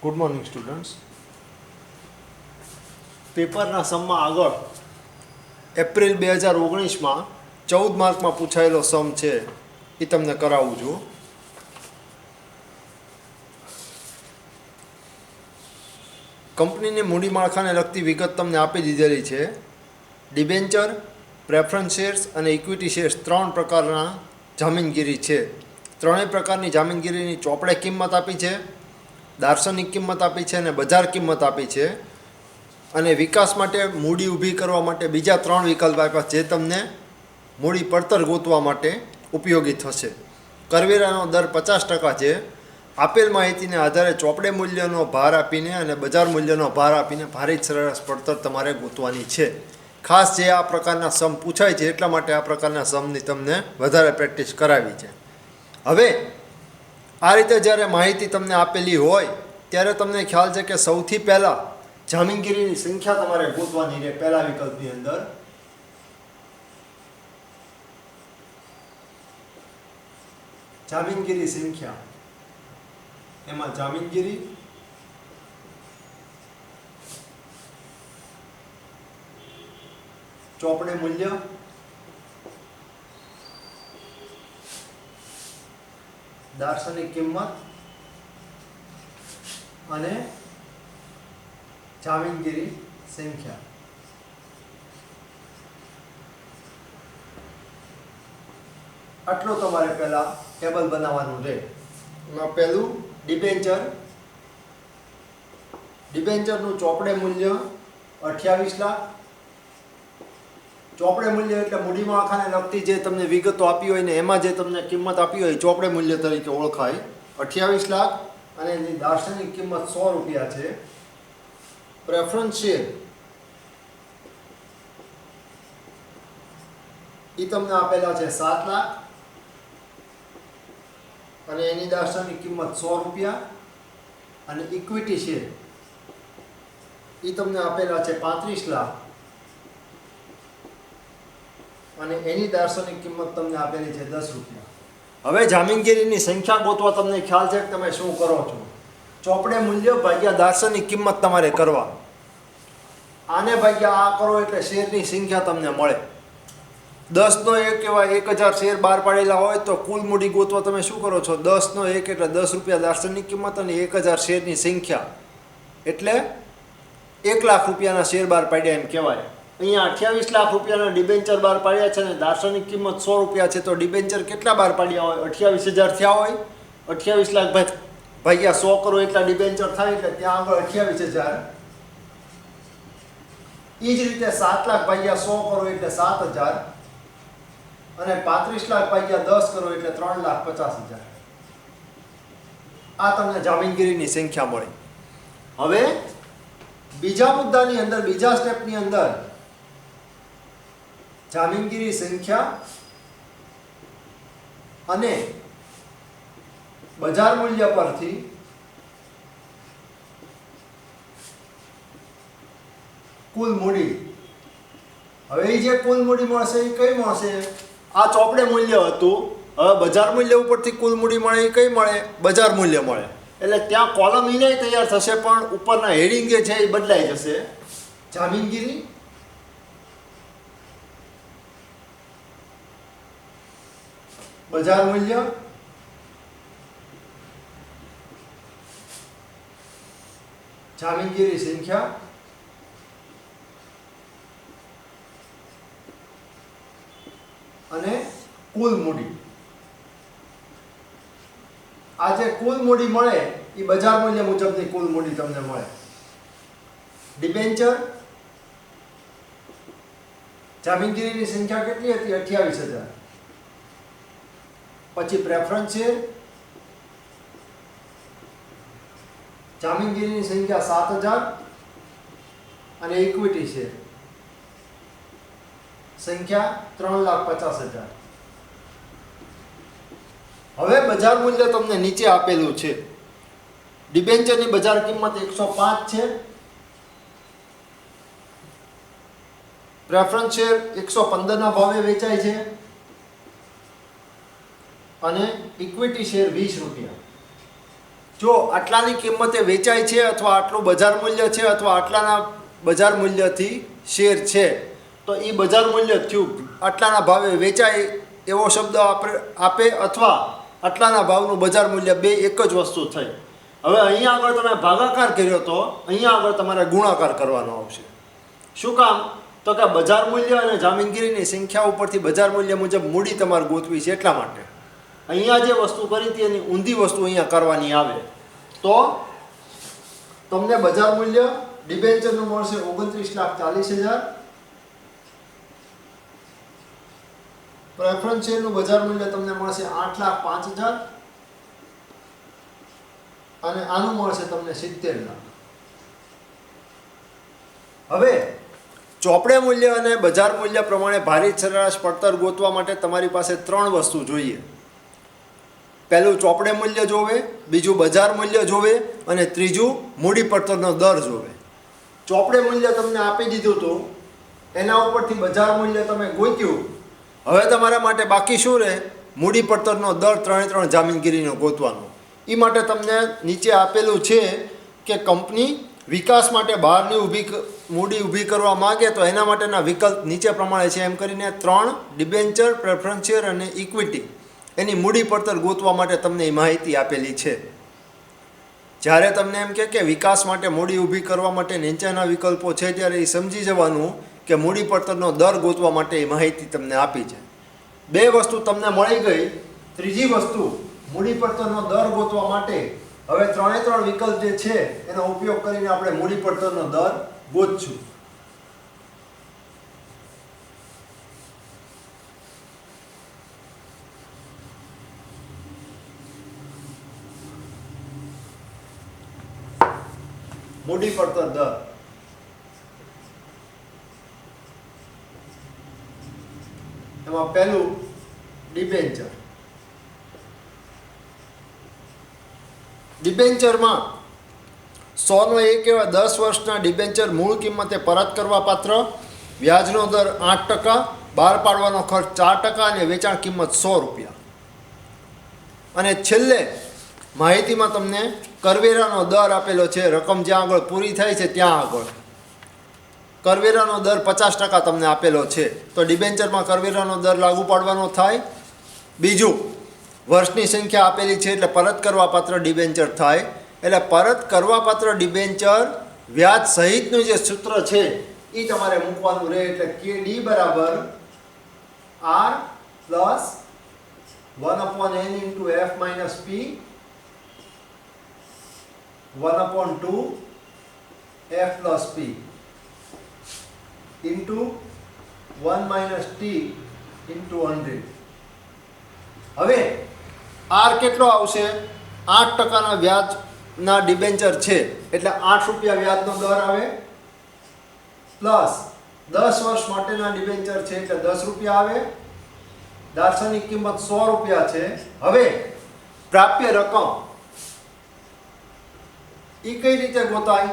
Good morning students. પેપરના સમમાં આગળ એપ્રિલ 2019માં 14 માર્કમાં પૂછાયેલો સમ છે એ તમને કરાવું છું. કંપનીની મૂડી માળખાને લગતી વિગત તમને આપી દીધેલી છે. ડિબેન્ચર, પ્રેફરન્સ શેર્સ અને ઇક્વિટી શેર્સ 3 પ્રકારના જામીનગીરી છે. ત્રણેય પ્રકારની જામીનગીરીની ચોપડે કિંમત આપી છે, દાર્શનિક કિંમત આપી છે અને બજાર કિંમત આપી છે. અને વિકાસ માટે મૂડી ઊભી કરવા માટે બીજા 3 વિકલ્પ આપ્યા જે તમને મૂડી પડતર ગોતવા માટે ઉપયોગી થશે. કરવેરાનો દર 50% છે. આપેલ માહિતીને આધારે ચોપડે મૂલ્યનો ભાર આપીને અને બજાર મૂલ્યનો ભાર આપીને ભારિત સરેરાશ પડતર તમારે ગોતવાની છે. ખાસ જે આ પ્રકારના સમ પૂછાય છે એટલા માટે આ પ્રકારના સમની તમને વધારે પ્રેક્ટિસ કરાવી છે. હવે આ રીતે જ્યારે માહિતી તમને આપેલી હોય ત્યારે તમને ખ્યાલ છે કે સૌથી પહેલાં જામીનગીરીની સંખ્યા તમારે ગોતવાની રહે. પહેલા વિકલ્પની અંદર જામીનગીરી સંખ્યા, એમાં જામીનગીરી ચોપડે મૂલ્ય દાર્શનિક કિંમત અને જામીનગીરી સંખ્યા. આટલું તમારે પહેલા ટેબલ બનાવવાનું રહે. એમાં પહેલું ડિબેન્ચર. ડિબેન્ચરનું ચોપડે મૂલ્ય 28 લાખ. ચોપડે મૂલ્ય એટલે મૂડી માળખાને લગતી જે તમને વિગતો આપી હોય ને એમાં જે તમને કિંમત આપી હોય ચોપડે મૂલ્ય તરીકે ઓળખાય. 28 લાખ અને એની દાર્શનિક કિંમત 100 રૂપિયા છે. પ્રેફરન્સ શેર એ તમને આપેલા છે 7 લાખ અને એની દાર્શનિક કિંમત 100 રૂપિયા. અને ઇક્વિટી શેર એ તમને આપેલા છે 35 લાખ અને એની દાર્શનિક કિંમત તમને આપેલી છે 10 રૂપિયા. હવે જામીનગીરીની સંખ્યા ગોતવા તમને ખ્યાલ છે કે તમે શું કરો છો? ચોપડે મૂલ્ય ભાગ્યા દાર્શનિક કિંમત તમારે કરવા. આને ભાગ્યા આ કરો એટલે શેરની સંખ્યા તમને મળે. 10 નો 1 એવા 1000 શેર બહાર પાડેલા હોય તો કુલ મૂડી ગોતવા તમે શું કરો છો? 10 નો 1 એટલે 10 રૂપિયા દાર્શનિક કિંમત અને 1000 શેરની સંખ્યા એટલે 1 લાખ રૂપિયાના શેર બહાર પાડ્યા એમ કહેવાય. અહીંયા 28 લાખ રૂપિયાના ડિબેન્ચર બહાર પાડ્યા છે અને દાર્શનિક કિંમત 100 રૂપિયા છે. તો ડિબેન્ચર કેટલા બહાર પાડ્યા હોય? 28000 થયા હોય. 28 લાખ ભાગ્યા 100 કરો એટલા ડિબેન્ચર થાય એટલે ત્યાં આગળ 28000. એ જ રીતે 7 લાખ ભાગ્યા 100 કરો એટલે 7000 અને 35 લાખ ભાગ્યા 10 કરો એટલે 3,50,000. આ તમને જામીનગીરીની સંખ્યા મળી. હવે બીજા મુદ્દાની અંદર, બીજા સ્ટેપની અંદર જામીનગીરી સંખ્યા અને બજાર મૂલ્ય પરથી કુલ મૂડી. હવે એ જે કુલ મૂડી મળશે એ કઈ મળશે? આ ચોપડે મૂલ્ય હતું. હવે બજાર મૂલ્ય ઉપરથી કુલ મૂડી મળે એ કઈ મળે? બજાર મૂલ્ય મળે. એટલે ત્યાં કોલમ ઈને તૈયાર થશે પણ ઉપરના હેડિંગ જે છે એ બદલાઈ જશે. જામીનગીરી બજાર મૂલ્ય જામીનગીરી સંખ્યા અને કુલ મૂડી. આ જે કુલ મૂડી મળે એ બજાર મૂલ્ય મુજબની કુલ મૂડી તમને મળે. ડિબેન્ચર જામીનગીરીની સંખ્યા કેટલી હતી? 28000. પછી પ્રેફરન્સ શેર જામીનગીરીની સંખ્યા 7000 અને ઇક્વિટી શેર સંખ્યા 3,50,000. હવે બજાર મૂલ્ય તમને નીચે આપેલું છે. ડિબેન્ચરની બજાર કિંમત 105 છે. પ્રેફરન્સ શેર 115 ના ભાવે વેચાય છે અને ઇક્વિટી શેર 20 રૂપિયા. જો આટલાની કિંમતે વેચાય છે અથવા આટલું બજાર મૂલ્ય છે અથવા આટલાના બજાર મૂલ્યથી શેર છે તો એ બજાર મૂલ્ય થયું, આટલાના ભાવે વેચાય એવો શબ્દ આપે અથવા આટલાના ભાવનું બજાર મૂલ્ય, બે એક જ વસ્તુ થઈ. હવે અહીંયા આગળ તમે ભાગાકાર કર્યો તો અહીંયા આગળ તમારે ગુણાકાર કરવાનો આવશે. શું કામ? તો કે બજાર મૂલ્ય અને જામીનગીરીની સંખ્યા ઉપરથી બજાર મૂલ્ય મુજબ મૂડી તમારે ગોતવી છે, એટલા માટે અહીંયા જે વસ્તુ કરી હતી એની ઊંધી વસ્તુ અહીંયા કરવાની આવે. તો તમને બજાર મૂલ્ય ડિબેન્ચરનું મળશે 29,40,000, પ્રેફરન્સ શેરનું બજાર મૂલ્ય તમને મળશે 8,05,000 અને આનું મળશે તમને 70 લાખ. હવે ચોપડે મૂલ્ય અને બજાર મૂલ્ય પ્રમાણે ભારિત સરેરાશ પડતર ગોતવા માટે તમારી પાસે ત્રણ વસ્તુ જોઈએ. પહેલું ચોપડે મૂલ્ય જોવે, બીજું બજાર મૂલ્ય જોવે અને ત્રીજું મૂડી પડતરનો દર જોવે. ચોપડે મૂલ્ય તમને આપી દીધું હતું, એના ઉપરથી બજાર મૂલ્ય તમે ગોત્યું. હવે તમારા માટે બાકી શું રહે? મૂડી પડતરનો દર ત્રણે જામીનગીરીનો ગોતવાનો. એ માટે તમને નીચે આપેલું છે કે કંપની વિકાસ માટે બહારની મૂડી ઊભી કરવા માગે તો એના માટેના વિકલ્પ નીચે પ્રમાણે છે. એમ કરીને 3 ડિબેન્ચર, પ્રેફરન્સ શેર અને ઇક્વિટી એની મૂડી પડતર ગોતવા માટે તમને એ માહિતી આપેલી છે. જ્યારે તમને એમ કે વિકાસ માટે મૂડી ઊભી કરવા માટે નીચેના વિકલ્પો છે ત્યારે એ સમજી જવાનું કે મૂડી પડતરનો દર ગોતવા માટે એ માહિતી તમને આપી છે. બે વસ્તુ તમને મળી ગઈ. ત્રીજી વસ્તુ મૂડી પડતરનો દર ગોતવા માટે હવે ત્રણે વિકલ્પ જે છે એનો ઉપયોગ કરીને આપણે મૂડી પડતરનો દર ગોતશું. મૂડી પડતર દર એમાં પહેલું ડિબેન્ચર. ડિબેન્ચરમાં 100 એક એવા 10 વર્ષના ડિબેન્ચર મૂળ કિંમતે પરત કરવા પાત્ર, વ્યાજનો દર 8%, બહાર પાડવાનો ખર્ચ 4% અને વેચાણ કિંમત ₹100. અને છેલ્લે માહિતીમાં તમને કરવેરાનો દર આપેલો છે. રકમ જ્યાં આગળ પૂરી થાય છે ત્યાં આગળ કરવેરાનો દર 50% તમને આપેલો છે. તો ડિબેન્ચરમાં કરવેરાનો દર લાગુ પાડવાનો થાય. બીજું, વર્ષની સંખ્યા આપેલી છે એટલે પરત કરવાપાત્ર ડિબેન્ચર થાય. એટલે પરત કરવાપાત્ર ડિબેન્ચર વ્યાજ સહિતનું જે સૂત્ર છે એ તમારે મૂકવાનું રહે. એટલે KD બરાબર R plus 1/n into F minus P 1/2 F plus P into 1 minus T into 100. હવે આર કેટલો આવશે? 8%ના વ્યાજના ડિબેન્ચર છે એટલે ₹8 વ્યાજનો દર આવે, પ્લસ 10 વર્ષ માટેના ડિબેન્ચર છે એટલે ₹10 આવે. દાર્શનિક કિંમત ₹100 છે. હવે પ્રાપ્ય રકમ એ કઈ રીતે ગોતાય?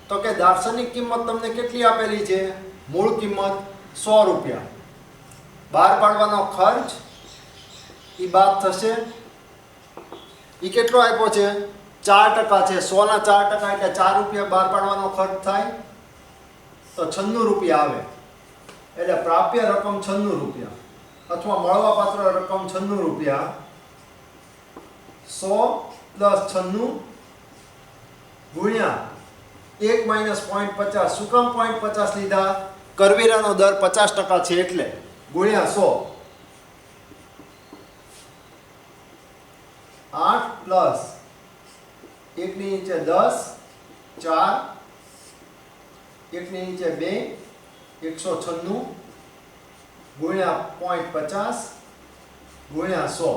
તો કે દાર્શનિક કિંમત તમને કેટલી આપેલી છે? મૂળ કિંમત ₹100, બહાર પાડવાનો ખર્ચ એ બાદ થશે. એ કેટલો આપ્યો છે? 4% છે. 100 ના 4% એટલે ₹4 બહાર પાડવાનો ખર્ચ થાય તો ₹96 આવે. એટલે પ્રાપ્ય રકમ ₹96 અથવા મળવાપાત્ર રકમ ₹96. 100 પ્લસ 96 ગુણ્યા 1 માઇનસ 0.50. શું કામ 0.50 લીધા? કરવેરાનો દર 50% છે એટલે ગુણ્યા 100. 8 પ્લસ 1 ની નીચે 10, 4, 1 ની નીચે 2, 196 ગુણ્યા 0.50 ગુણ્યા 100.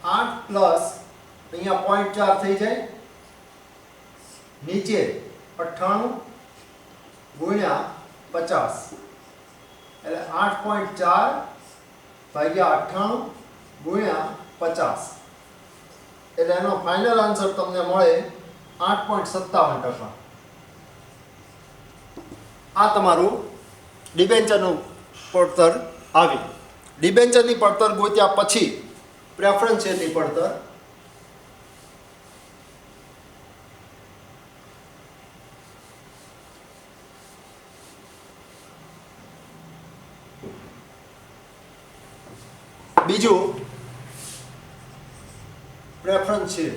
8 પ્લસ અહીંયા 0.4 થઈ જાય, નીચે 98 ગુણ્યા 50 એટલે 8.4 ભાગ્યા 98 ગુણ્યા 50 એટલે એનો ફાઇનલ આન્સર તમને મળે 8.57%. આ તમારું ડિબેન્ચરનું પડતર આવી. ડિબેન્ચરની પડતર ગોત્યા પછી પ્રેફરન્સ શેરની પડતર બીજું પ્રેફરન્સ શેર.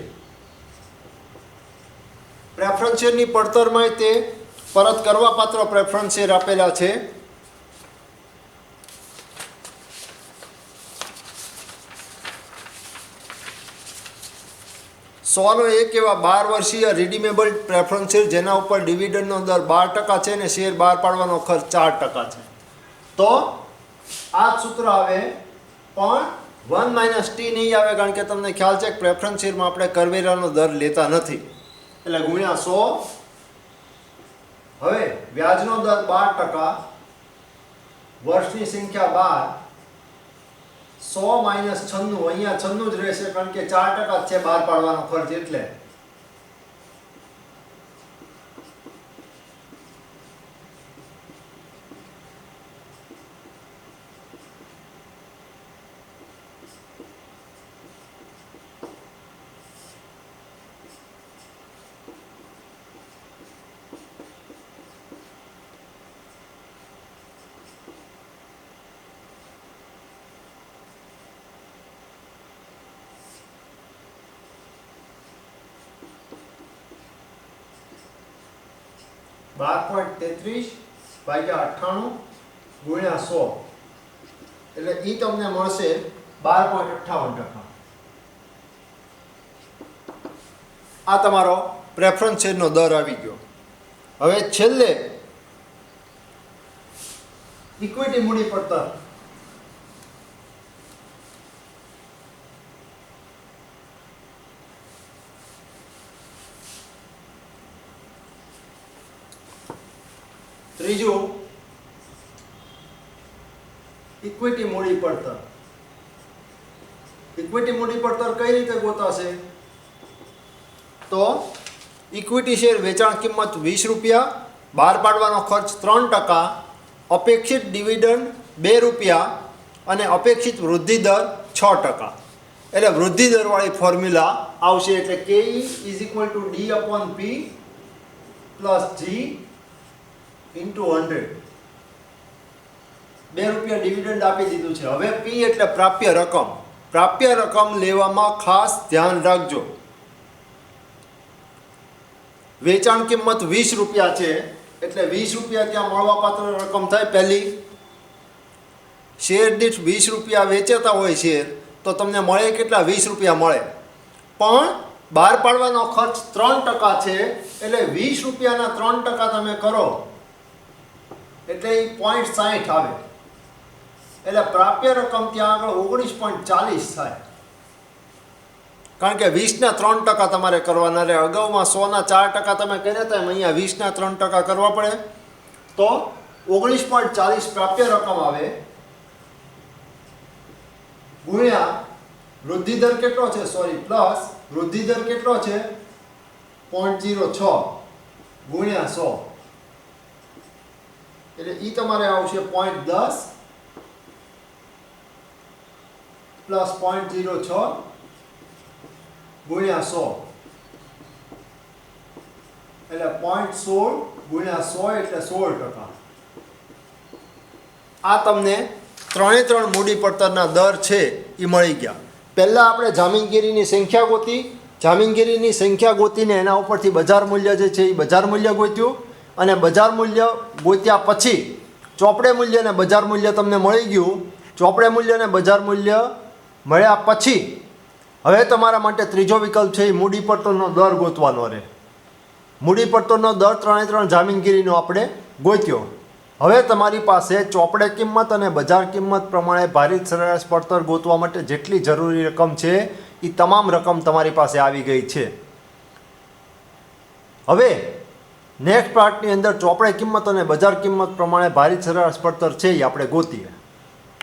પ્રેફરન્સ શેરની પડતરમાં તે પરત કરવાપાત્ર પ્રેફરન્સ શેર આપેલા છે. સોનો એક એવા 12 વર્ષીય રિડીમેબલ પ્રેફરન્સ શેર જેના ઉપર ડિવિડન્ડનો દર 12% છે અને શેર બહાર પાડવાનો ખર્ચ 4% છે. તો આ જ સૂત્ર આવે, પણ 1 - t નહીં આવે, કારણ કે તમને ખ્યાલ છે કે પ્રેફરન્સ શેરમાં આપણે કરવેરાનો દર લેતા નથી, એટલે ગુણ્યા 100. હવે વ્યાજનો દર 12%, વર્ષની સંખ્યા 12, 100 - 96, અહીંયા 96 જ રહેશે કારણ કે 4% છે બહાર પાડવાનો ખર્ચ, એટલે (12.33/98 ગુણ્યા 100), એટલે એ તમને મળશે 12.58%. આ તમારો પ્રેફરન્સ શેરનો દર આવી ગયો. હવે છેલ્લે ઇક્વિટી મૂડી પડતર. ત્રીજું ઇક્વિટી મૂડી પડતર. ઇક્વિટી મૂડી પડતર કઈ રીતે ગોતાશે? તો ઇક્વિટી શેર વેચાણ કિંમત 20 રૂપિયા, બહાર પાડવાનો ખર્ચ 3%, અપેક્ષિત ડિવિડન્ડ 2 રૂપિયા અને અપેક્ષિત વૃદ્ધિ દર 6%. એટલે વૃદ્ધિ દરવાળી ફોર્મ્યુલા આવશે, એટલે KE = D/P + G × 100. 2 રૂપિયા ડિવિડન્ડ આપી દીધું છે. હવે P એટલે પ્રાપ્ય રકમ. પ્રાપ્ય રકમ લેવામાં ખાસ ધ્યાન રાખજો. વેચાણ કિંમત 20 રૂપિયા છે, એટલે 20 રૂપિયા ત્યાં મળવાપાત્ર રકમ થાય. પહેલી, શેર દીઠ 20 રૂપિયા વેચાતા હોય શેર, તો તમને મળે કેટલા? 20 રૂપિયા મળે. પણ બહાર પાડવાનો ખર્ચ 3% છે, એટલે 20 રૂપિયાના 3% તમે કરો એટલે એ 0.60 આવે. એટલે પ્રાપ્ય રકમ ત્યાં આગળ 19.40 થાય, કારણ કે 20ના 3% તમારે કરવાના રહે. અગાઉમાં 100ના 4% તમે કર્યા હતા, એમ અહીંયા 20ના 3% કરવા પડે, તો 19.40 પ્રાપ્ય રકમ આવે. ગુણ્યા વૃદ્ધિ દર કેટલો છે? પ્લસ વૃદ્ધિ દર કેટલો છે? 0.06 ગુણ્યા 100, એટલે ઈ તમારે આવશે 0.10 પ્લસ 0.06 ગુણ્યા 100, એટલે 0.16 ગુણ્યા 100 એટલે 16%. આ તમને 3 મૂડી પડતરના દર છે એ મળી ગયા. પહેલાં આપણે જામીનગીરીની સંખ્યા ગોતી. જામીનગીરીની સંખ્યા ગોતીને એના ઉપરથી બજાર મૂલ્ય જે છે એ બજાર મૂલ્ય ગોત્યું, અને બજાર મૂલ્ય ગોત્યા પછી ચોપડે મૂલ્ય અને બજાર મૂલ્ય તમને મળી ગયું. ચોપડે મૂલ્ય અને બજાર મૂલ્ય મળ્યા પછી હવે તમારા માટે ત્રીજો વિકલ્પ છે એ મૂડી પડતરનો દર ગોતવાનો રહે. મૂડી પડતરનો દર 3 જામીનગીરીનો આપણે ગોત્યો. હવે તમારી પાસે ચોપડે કિંમત અને બજાર કિંમત પ્રમાણે ભારિત સરેરાશ પડતર ગોતવા માટે જેટલી જરૂરી રકમ છે એ તમામ રકમ તમારી પાસે આવી ગઈ છે. હવે નેક્સ્ટ પાર્ટની અંદર ચોપડે કિંમત અને બજાર કિંમત પ્રમાણે ભારિત સરેરાશ પડતર છે એ આપણે ગોતીએ.